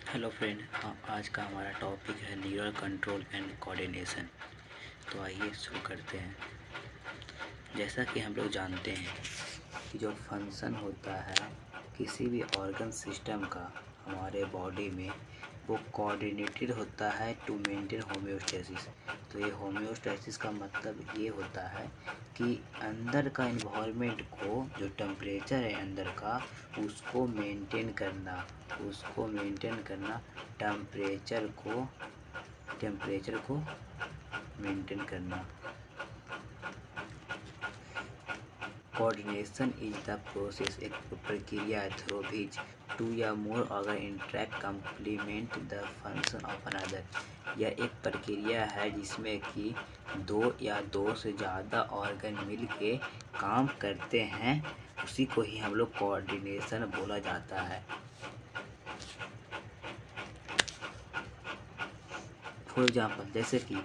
Hello friend, आज का हमारा टॉपिक है न्यूरल कंट्रोल एंड कोऑर्डिनेशन। तो आइए शुरू करते हैं। जैसा कि हम लोग जानते हैं कि जो फंक्शन होता है किसी भी ऑर्गन सिस्टम का हमारे बॉडी में, वो कोऑर्डिनेटेड होता है टू मेंटेन होम्योस्टेसिस। तो ये होम्योस्टेसिस का मतलब ये होता है कि अंदर का इन्वायरमेंट को, जो टेम्परेचर है अंदर का, उसको मेंटेन करना, टेम्परेचर को मेंटेन करना। कोऑर्डिनेशन इज द प्रोसेस, एक प्रक्रिया है थ्रू व्हिच टू या more organ interact complement the function of another. यह एक प्रक्रिया है जिसमें कि दो या दो से ज़्यादा ऑर्गन मिल के काम करते हैं, उसी को ही हम लोग कोऑर्डिनेशन बोला जाता है। फॉर एग्जाम्पल, जैसे कि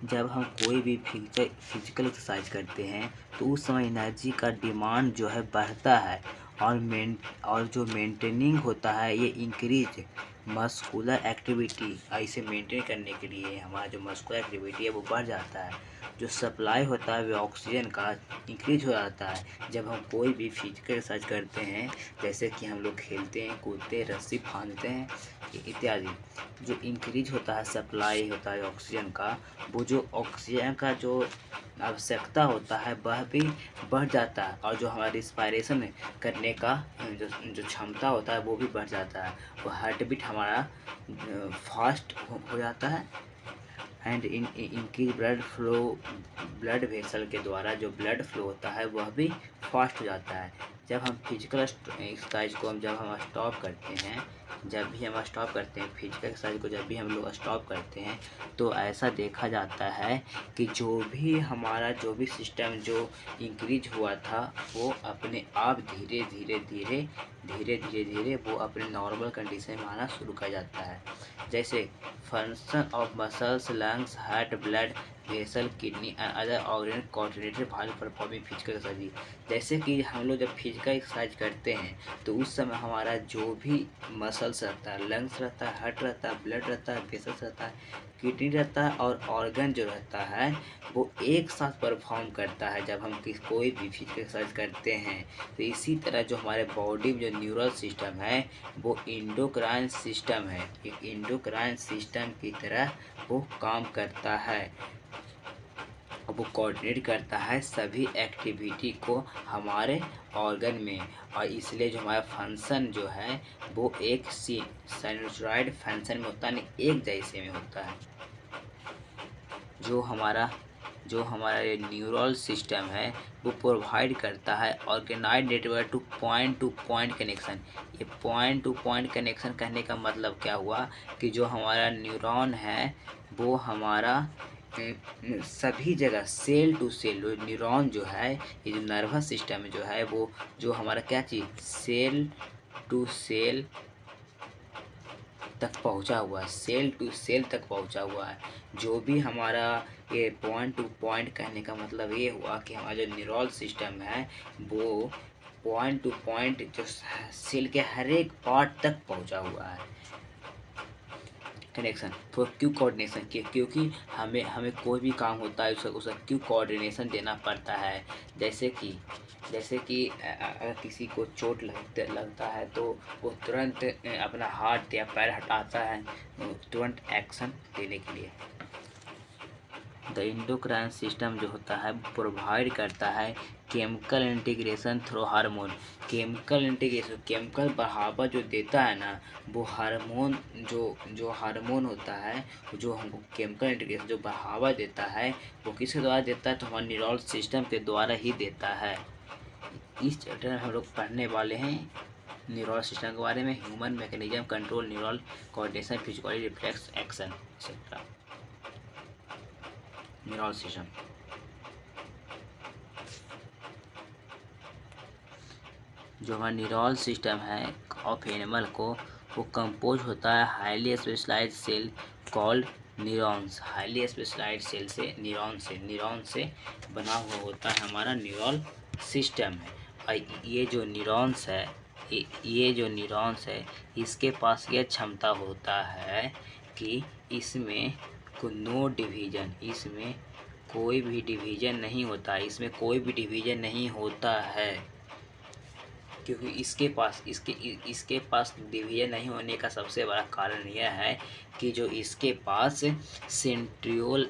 जब हम कोई भी फिजिकल एक्सरसाइज करते हैं तो उस समय एनर्जी का डिमांड जो है बढ़ता है, और जो मेंटेनिंग होता है ये इंक्रीज मस्कुलर एक्टिविटी। इसे मेंटेन करने के लिए हमारा जो मस्कुलर एक्टिविटी है वो बढ़ जाता है। जो सप्लाई होता है वो ऑक्सीजन का इंक्रीज हो जाता है जब हम कोई भी फिजिकल एक्सरसाइज करते हैं, जैसे कि हम लोग खेलते हैं, कूदते हैं, रस्सी फांदते हैं इत्यादि। जो इंक्रीज होता है, सप्लाई होता है ऑक्सीजन का, वो जो ऑक्सीजन का जो आवश्यकता होता है वह भी बढ़ जाता है, और जो हमारा रिस्पायरेशन करने का जो क्षमता होता है वो भी बढ़ जाता है। वो हार्ट बीट हमारा फास्ट हो जाता है। एंड इंक्रीज ब्लड वेसल के द्वारा जो ब्लड फ्लो होता है वह भी फास्ट हो जाता है। जब हम फिजिकल एक्सरसाइज को जब हम स्टॉप करते हैं फिजिकल एक्सरसाइज को जब भी हम लोग स्टॉप करते हैं, तो ऐसा देखा जाता है कि जो भी सिस्टम जो इंक्रीज हुआ था वो अपने आप धीरे धीरे वो अपने नॉर्मल कंडीशन में आना शुरू कर जाता है। जैसे function of muscles, lungs, heart, blood vessel, kidney and other organ coordinated while performing physical exercise. जैसे कि हम लोग जब फिजिकल एक्सरसाइज करते हैं तो उस समय हमारा जो भी मसल्स रहता है, लंग्स रहता है, हार्ट रहता है, ब्लड रहता है, वेसल्स रहता है, किडनी रहता है, और ऑर्गन जो रहता है वो एक साथ परफॉर्म करता है जब हम कोई भी फिजिकल एक्सरसाइज करते हैं। तो इसी तरह जो हमारे बॉडी में जो न्यूरल सिस्टम है वो इंडोक्राइन सिस्टम है, एक इंडोक्राइन सिस्टम की तरह वो काम करता है। वो कोऑर्डिनेट करता है सभी एक्टिविटी को हमारे ऑर्गन में, और इसलिए जो हमारा फंक्शन जो है वो एक सिनुसॉइड फंक्शन में होता है, नहीं एक जैसे में होता है। जो हमारा ये न्यूरल सिस्टम है वो प्रोवाइड करता है organise network to point connection. ये पॉइंट टू पॉइंट कनेक्शन कहने का मतलब क्या हुआ कि जो हमारा न्यूरॉन है वो हमारा सभी जगह सेल टू सेल, न्यूरॉन जो है, ये जो नर्वस सिस्टम जो है वो जो हमारा क्या चीज़ सेल टू सेल तक पहुंचा हुआ है, सेल टू सेल तक पहुंचा हुआ है। जो भी हमारा ये पॉइंट टू पॉइंट कहने का मतलब ये हुआ कि हमारा जो न्यूरल सिस्टम है वो पॉइंट टू पॉइंट जो सेल के हर एक पार्ट तक पहुंचा हुआ है। कनेक्शन फॉर क्यू कोऑर्डिनेशन के, क्योंकि हमें कोई भी काम होता है उसका क्यू कोऑर्डिनेशन देना पड़ता है। जैसे कि अगर किसी को चोट लगता है तो वो तुरंत अपना हाथ या पैर हटाता है तुरंत एक्शन देने के लिए। द इंडोक्राइन सिस्टम जो होता है प्रोवाइड करता है chemical integration through hormone. Chemical बढ़ावा जो देता है ना, वो हार्मोन जो हार्मोन होता है, जो हमको केमिकल इंटीग्रेशन जो बढ़ावा देता है वो किसके द्वारा देता है, तो हमारे न्यूरल सिस्टम के द्वारा ही देता है। इस चैप्टर में हम लोग पढ़ने वाले हैं न्यूरल सिस्टम के बारे में, human mechanism, control, neural coordination, physical reflex, action etcetera. Neural system जो हमारा न्यूरल सिस्टम है ऑफ एनिमल को, वो कंपोज होता है highly specialised cell called neurons. Highly specialised cell से न्यूरॉन से बना हुआ होता है हमारा न्यूरल सिस्टम है। और ये जो न्यूरॉन्स है ये जो न्यूरॉन्स है इसके पास यह क्षमता होता है कि इसमें नो डिवीजन, इसमें कोई भी डिवीजन नहीं होता है, इसमें कोई भी डिवीजन नहीं होता है, क्योंकि इसके पास डिवीजन नहीं होने का सबसे बड़ा कारण यह है कि जो इसके पास सेंट्रियोल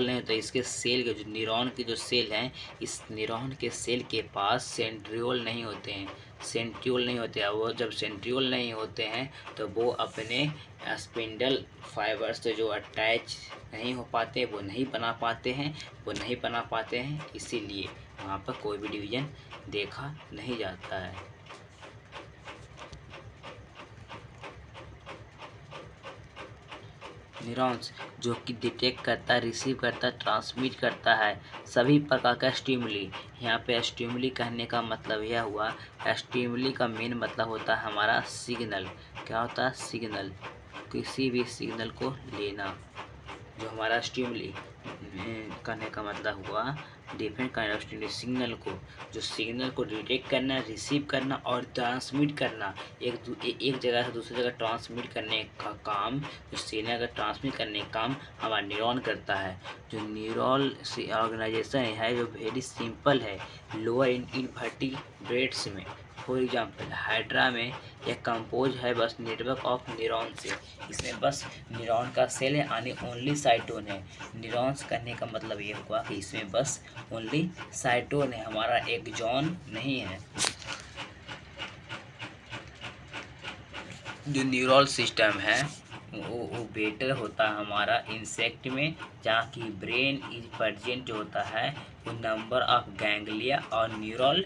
नहीं होता। इसके सेल के जो न्यूरॉन के जो सेल हैं, इस न्यूरॉन के सेल के पास सेंट्रियोल नहीं होते हैं, सेंट्रियोल नहीं होते हैं। वो जब सेंट्रियोल नहीं होते हैं तो वो अपने स्पिंडल फाइबर्स से जो अटैच नहीं हो पाते, वो नहीं बना पाते हैं, इसीलिए वहाँ पर कोई भी डिवीजन देखा नहीं जाता है। न्यूरॉन्स जो कि डिटेक्ट करता, रिसीव करता, ट्रांसमिट करता है सभी प्रकार का स्टिमुली। यहाँ पे स्टिमुली कहने का मतलब यह हुआ, स्टिमुली का मेन मतलब होता है हमारा सिग्नल। क्या होता है? सिग्नल। किसी भी सिग्नल को लेना, जो हमारा स्टिमुली करने का मतलब हुआ different kind of stimuli. Signal को डिटेक्ट करना, रिसीव करना और ट्रांसमिट करना, एक जगह से दूसरी जगह ट्रांसमिट करने का काम, जो सिग्नल का ट्रांसमिट करने का काम हमारा न्यूरॉन करता है। जो न्यूरल ऑर्गेनाइजेशन है जो वेरी सिंपल है, लोअर इनवर्टिब्रेट्स में। फॉर एग्जाम्पल हाइड्रा में यह कंपोज है बस नेटवर्क ऑफ न्यूरॉन से। इसमें बस न्यूरॉन का सेल है, आने ओनली साइटोन है। न्यूरॉन्स करने का मतलब ये हुआ कि इसमें बस ओनली साइटोन है, हमारा एक्सॉन नहीं है। जो न्यूरल सिस्टम है वो बेटर होता है हमारा इंसेक्ट में, जहाँ की ब्रेन इज प्रेजेंट जो होता है वो नंबर ऑफ गैंग्लिया और न्यूरल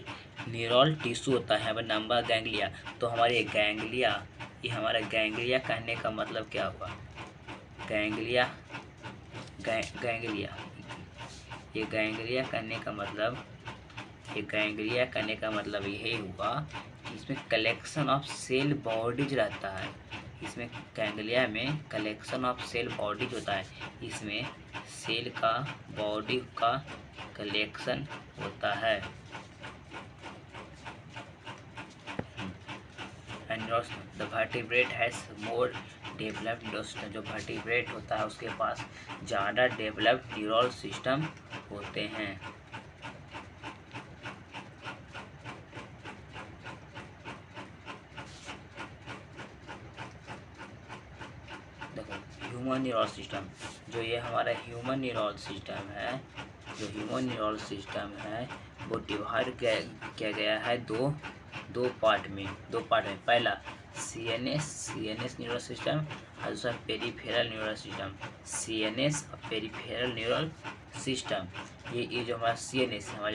टिश्यू होता है यहाँ नंबर गैंग्लिया। तो हमारे गैंग्लिया, ये हमारा गैंग्लिया कहने का मतलब क्या हुआ? गैंग्लिया ये गैंग्लिया करने का मतलब यही हुआ कि इसमें कलेक्शन ऑफ सेल बॉडीज रहता है। इसमें गैंग्लिया में कलेक्शन ऑफ सेल बॉडीज होता है, इसमें सेल का बॉडी का कलेक्शन होता है। The vertebrate has more developed neural system. जो वर्टिब्रेट होता है उसके पास ज़्यादा डेवलप्ड न्यूरल सिस्टम होते हैं। देखो ह्यूमन न्यूरल सिस्टम, जो ये हमारा ह्यूमन न्यूरल सिस्टम है, वो डिवाइड किया गया है दो पार्ट में। पहला सीएनएस न्यूरल सिस्टम और दूसरा पेरिफेरल न्यूरल सिस्टम। सीएनएस और पेरिफेरल न्यूरल सिस्टम, ये जो हमारा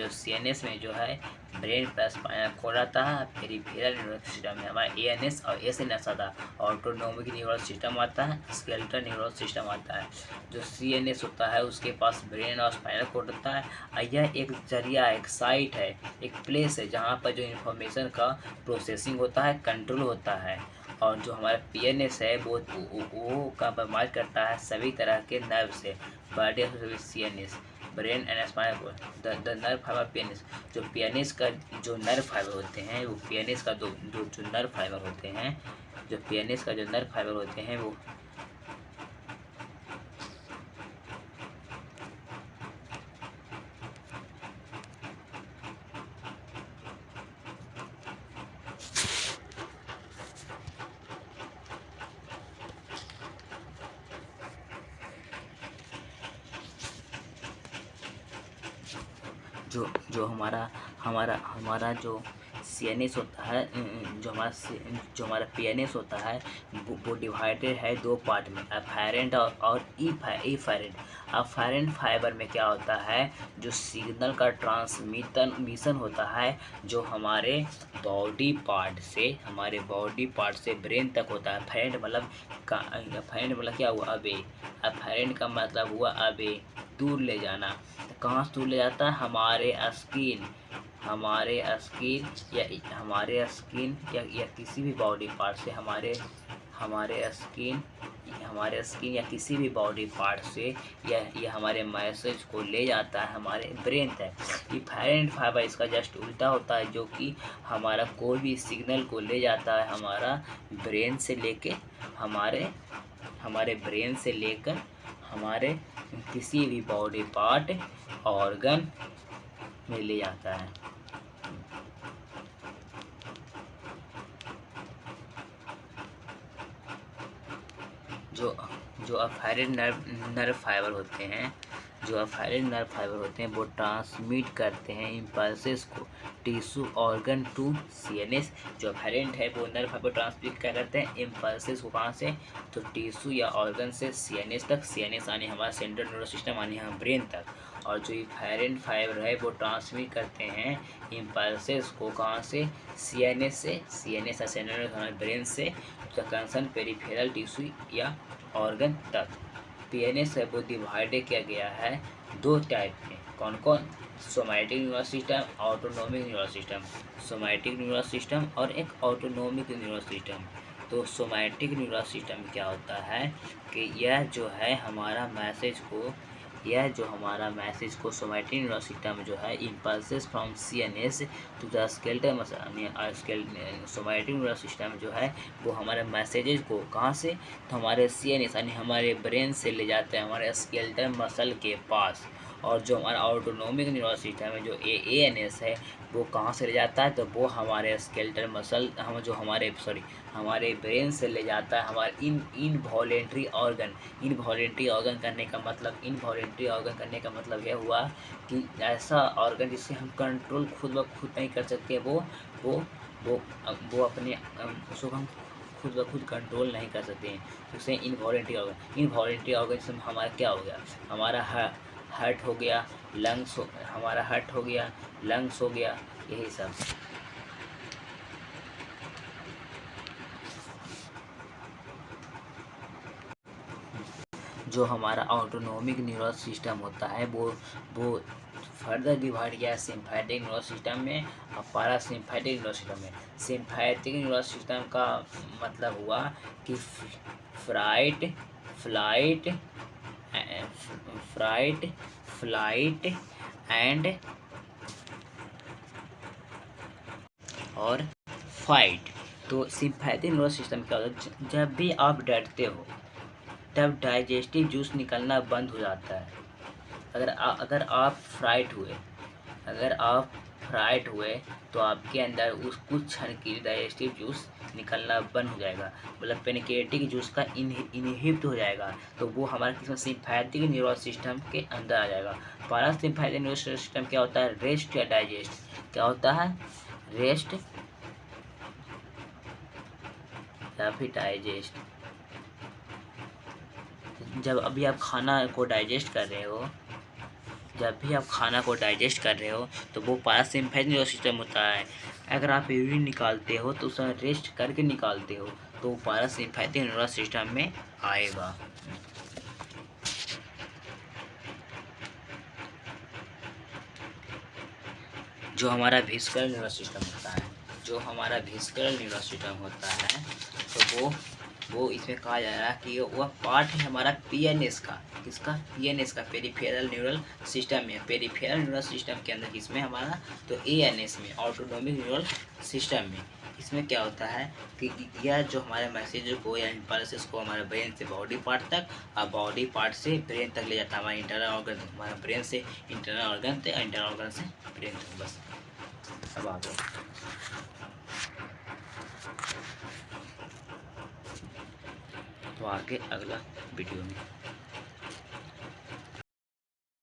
सीएनएस में जो है ब्रेन प्लस स्पाइनल कॉर्ड आता है। पेरिफेरल न्यूरल सिस्टम में हमारा एएनएस और एसएनएस आता है। ऑटोनोमिक न्यूरल सिस्टम आता है, स्केलेटल न्यूरल सिस्टम आता है। जो सीएनएस होता है उसके पास ब्रेन और स्पाइनल कॉर्ड होता है, और यह एक जरिया, एक साइट है, एक प्लेस है जहाँ पर जो इन्फॉर्मेशन का प्रोसेसिंग होता है, कंट्रोल होता है। और जो हमारा पीएनएस है वो कंप्रोमाइज करता है सभी तरह के नर्व से। Body of CNS, brain and spinal cord, the nerve fibre PNS. जो पीएनएस का जो नर्व फाइबर होते हैं, वो पीएनएस का जो नर्व फाइबर होते हैं, वो जो हमारा जो सीएनएस होता है, जो हमारा पीएनएस होता है, वो डिवाइडेड है दो पार्ट में, अफेरेंट और इफेरेंट। अफेरेंट फाइबर में क्या होता है, जो सिग्नल का ट्रांसमिशन होता है, जो हमारे बॉडी पार्ट से ब्रेन तक होता है। अफेरेंट मतलब क्या हुआ? अबे। अफेरेंट का मतलब हुआ अबे, दूर ले जाना। कहाँ से दूर ले जाता है? हमारे स्किन या किसी भी बॉडी पार्ट से हमारे स्किन हमारे स्किन या किसी भी बॉडी पार्ट से यह हमारे मैसेज को ले जाता है हमारे ब्रेन तक। इफेरेंट फाइबर इसका जस्ट उल्टा होता है, जो कि हमारा कोई भी सिग्नल को ले जाता है हमारा ब्रेन से लेके हमारे ब्रेन से लेकर हमारे किसी भी बॉडी पार्ट ऑर्गन में ले जाता है। जो जो अफेरेंट नर्व फाइबर होते हैं वो ट्रांसमिट करते हैं इम्पल्सेस को टिश्यू ऑर्गन टू सीएनएस। जो अफेरेंट है वो नर्व फाइबर ट्रांसमिट क्या करते हैं इम्पल्सेस को, कहाँ से, तो टिश्यू या ऑर्गन से सीएनएस तक, सीएनएस यानी हमारा सेंट्रल नर्वस सिस्टम यानी हम ब्रेन तक। और जो इफेरेंट फाइबर है वो ट्रांसमिट करते हैं इम्पल्सेस को कहाँ से, सीएनएस से, सीएनएस या सेंट्रल नर्वस ब्रेन से कंसर्न पेरिफेरल टिश्यू या ऑर्गन तक। पीएनएस है वो डिवाइडेड किया गया है दो टाइप में। कौन कौन, somatic neural system, autonomic neural system. Somatic neural system और एक ऑटोनोमिक न्यूरल सिस्टम। तो सोमैटिक न्यूरल सिस्टम में क्या होता है कि यह जो हमारा मैसेज को सोमैटिक न्यूरल सिस्टम जो है impulses from CNS to the skeletal muscle. Somatic neural system जो है वो हमारे मैसेजेस को कहाँ से, तो हमारे सीएनएस यानी हमारे ब्रेन से ले जाते हैं हमारे स्केलेटल मसल के पास। और जो हमारा ऑटोनोमिक न्यूरल सिस्टम है जो एएनएस है वो कहाँ से ले जाता है, तो वो हमारे स्केलेटल मसल हमारे ब्रेन से ले जाता है हमारे इनवॉलेंट्री ऑर्गन करने का मतलब यह हुआ कि ऐसा ऑर्गन जिससे हम कंट्रोल खुद ब खुद नहीं कर सकते, वो अपने उसको हम खुद ब खुद कंट्रोल नहीं कर सकते हैं, उसे इनवॉलेंट्री ऑर्गन से हमारा क्या हो गया, हमारा हार्ट हो गया, लंग्स हो गया, यही सब। जो हमारा ऑटोनोमिक न्यूरल सिस्टम होता है वो फर्दर डिवाइड किया सिम्पैथिक न्यूरल सिस्टम में और पैरासिम्पैथिक न्यूरल सिस्टम में। सिम्पैथिक न्यूरल सिस्टम का मतलब हुआ कि फ्लाइट एंड और फाइट। तो सिम्पैथिक न्यूरल सिस्टम क्या होता है, जब भी आप डरते हो तब डाइजेस्टिव जूस निकलना बंद हो जाता है। अगर आप फ्राइट हुए तो आपके अंदर उस कुछ क्षण के लिए डाइजेस्टिव जूस निकलना बंद हो जाएगा, मतलब पेनक्रियाटिक जूस का इनहिबिट हो जाएगा, तो वो हमारे किसी सिम्पैथिक न्यूरल सिस्टम के अंदर आ जाएगा। पैरासिम्पैथिक न्यूरल सिस्टम क्या होता है, रेस्ट या डाइजेस्ट। क्या होता है, रेस्ट या फिर डाइजेस्ट। जब अभी आप खाना को डाइजेस्ट कर रहे हो तो वो पैरासिम्पैथिक न्यूरल सिस्टम होता है। अगर आप यूरिन निकालते हो तो उसे रेस्ट करके निकालते हो तो वो पैरासिम्पैथिक न्यूरल सिस्टम में आएगा। जो हमारा विस्करल न्यूरल सिस्टम होता है तो वो इसमें कहा जा रहा है कि वह पार्ट है हमारा पीएनएस का। किसका, पीएनएस का, पेरिफेरल न्यूरल सिस्टम में। पेरिफेरल न्यूरल सिस्टम के अंदर किसमें हमारा, तो एएनएस में, ऑटोनोमिक न्यूरल सिस्टम में। इसमें क्या होता है कि यह जो हमारे मैसेज को या इम्पल्सेस को हमारे ब्रेन से बॉडी पार्ट तक और बॉडी पार्ट से ब्रेन तक ले जाता है, हमारे इंटरनल ऑर्गन, हमारा ब्रेन से इंटरनल ऑर्गन तक, इंटरनल ऑर्गन से ब्रेन तक। बस अब आगे तो आगे अगला वीडियो में।